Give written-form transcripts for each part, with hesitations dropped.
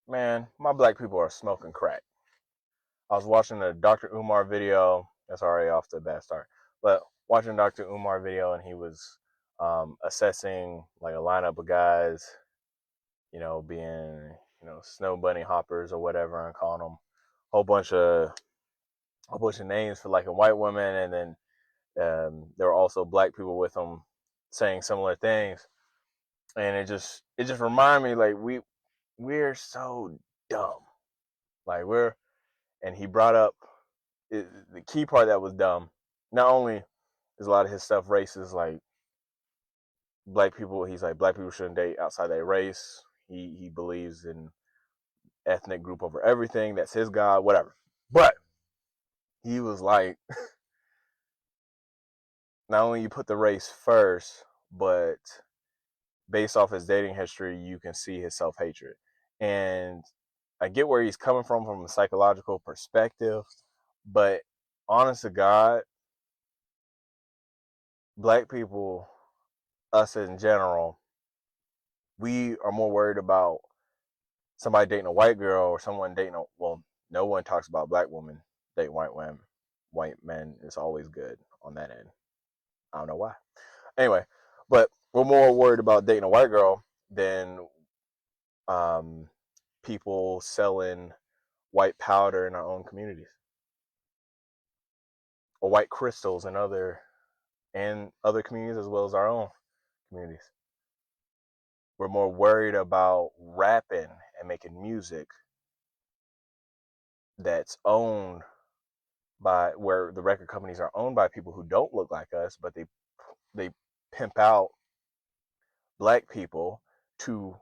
Man, my black people are smoking crack. I was watching a Dr. Umar video. That's already off to a bad start. But watching Dr. Umar video, and he was assessing like a lineup of guys, being snow bunny hoppers or whatever, and calling them a whole bunch of names for like a white woman, and then there were also black people with them saying similar things, and it just reminded me like we're so dumb, like we're and he brought up the key part that was dumb. Not only is a lot of his stuff racist, like black people, he's like black people shouldn't date outside their race. He believes in ethnic group over everything. That's his God, whatever. But he was like, not only you put the race first, but based off his dating history, you can see his self hatred. And I get where he's coming from a psychological perspective, but honest to God, black people, us in general, we are more worried about somebody dating a white girl or someone dating well, no one talks about black women dating white women. White men is always good on that end. I don't know why. Anyway, but we're more worried about dating a white girl than um, people selling white powder in our own communities or white crystals in other communities as well as our own communities. We're more worried about rapping and making music that's owned by where the record companies are owned by people who don't look like us, but they pimp out black people to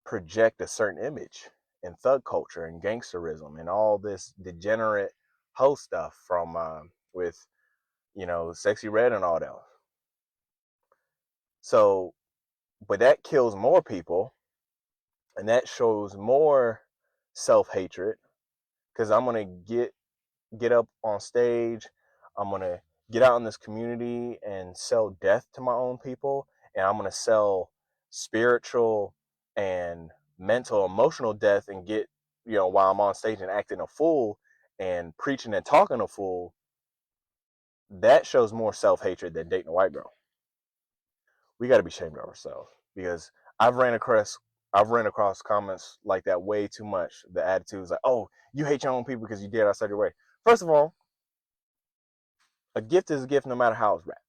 project a certain image and thug culture and gangsterism and all this degenerate hoe stuff from with Sexy Red and all that. So, but that kills more people, and that shows more self hatred because I'm gonna get up on stage. I'm going to get out in this community and sell death to my own people. And I'm going to sell spiritual and mental, emotional death and get, while I'm on stage and acting a fool and preaching and talking a fool. That shows more self hatred than dating a white girl. We got to be ashamed of ourselves because I've ran across comments like that way too much. The attitude is like, oh, you hate your own people because you did outside your way. First of all, a gift is a gift no matter how it's wrapped.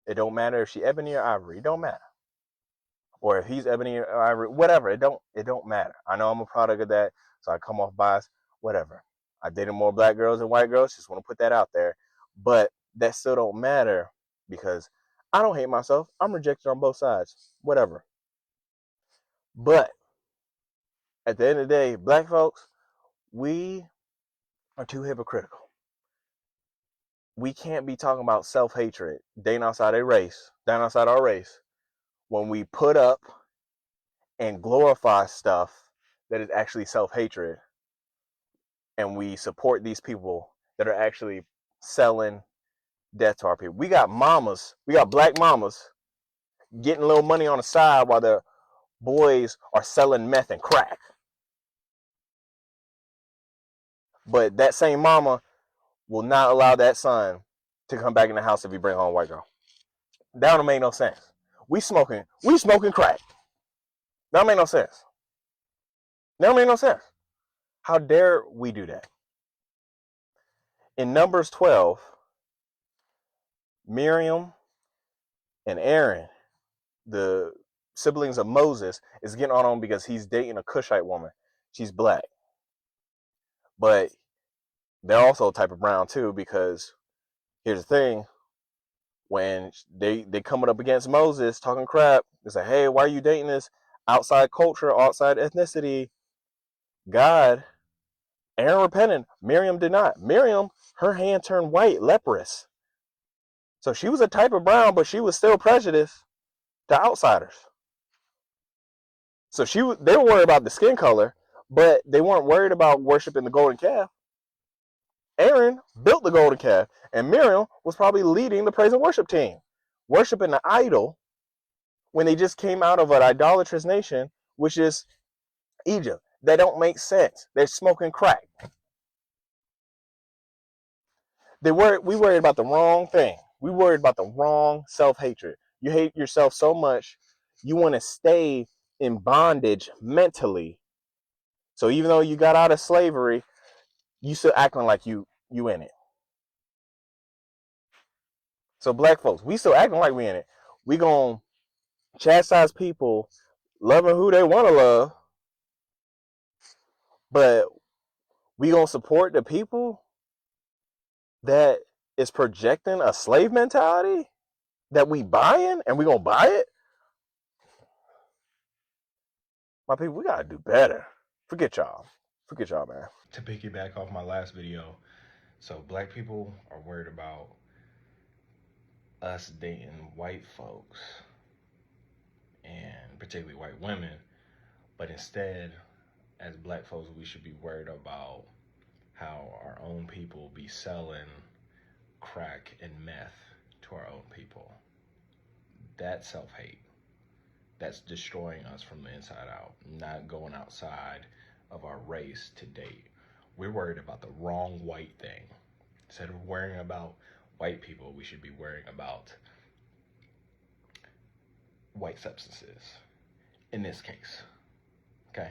It don't matter if she ebony or ivory. It don't matter. Or if he's ebony or ivory, whatever. It don't matter. I know I'm a product of that, so I come off biased. Whatever. I dated more black girls than white girls. Just want to put that out there. But that still don't matter because I don't hate myself. I'm rejected on both sides. Whatever. But at the end of the day, black folks, we are too hypocritical. We can't be talking about self-hatred, dating outside our race, when we put up and glorify stuff that is actually self-hatred, and we support these people that are actually selling death to our people. We got black mamas getting a little money on the side while their boys are selling meth and crack. But that same mama will not allow that son to come back in the house if he bring home a white girl. That don't make no sense. We smoking crack. That don't make no sense. That don't make no sense. How dare we do that? In Numbers 12, Miriam and Aaron, the siblings of Moses, is getting on him because he's dating a Cushite woman. She's black. But they're also a type of brown too, because here's the thing. When they coming up against Moses talking crap, they say, hey, why are you dating this outside culture, outside ethnicity? God, Aaron repented. Miriam did not. Miriam, her hand turned white, leprous. So she was a type of brown, but she was still prejudiced to outsiders. So they were worried about the skin color, but they weren't worried about worshiping the golden calf. Aaron built the golden calf, and Miriam was probably leading the praise and worship team, worshiping the idol when they just came out of an idolatrous nation, which is Egypt. that don't make sense. They're smoking crack. We worried about the wrong thing. We worried about the wrong self-hatred. You hate yourself so much, you want to stay in bondage mentally. So even though you got out of slavery, you still acting like you in it. So black folks, we still acting like we in it. We gonna chastise people, loving who they want to love, but we gonna support the people that is projecting a slave mentality that we buying, and we gonna buy it. My people, we gotta do better. Forget y'all, man. To piggyback off my last video, so black people are worried about us dating white folks and particularly white women, but instead, as black folks, we should be worried about how our own people be selling crack and meth to our own people. That's self-hate. That's destroying us from the inside out, not going outside of our race to date. We're worried about the wrong white thing. Instead of worrying about white people, we should be worrying about white substances in this case. Okay?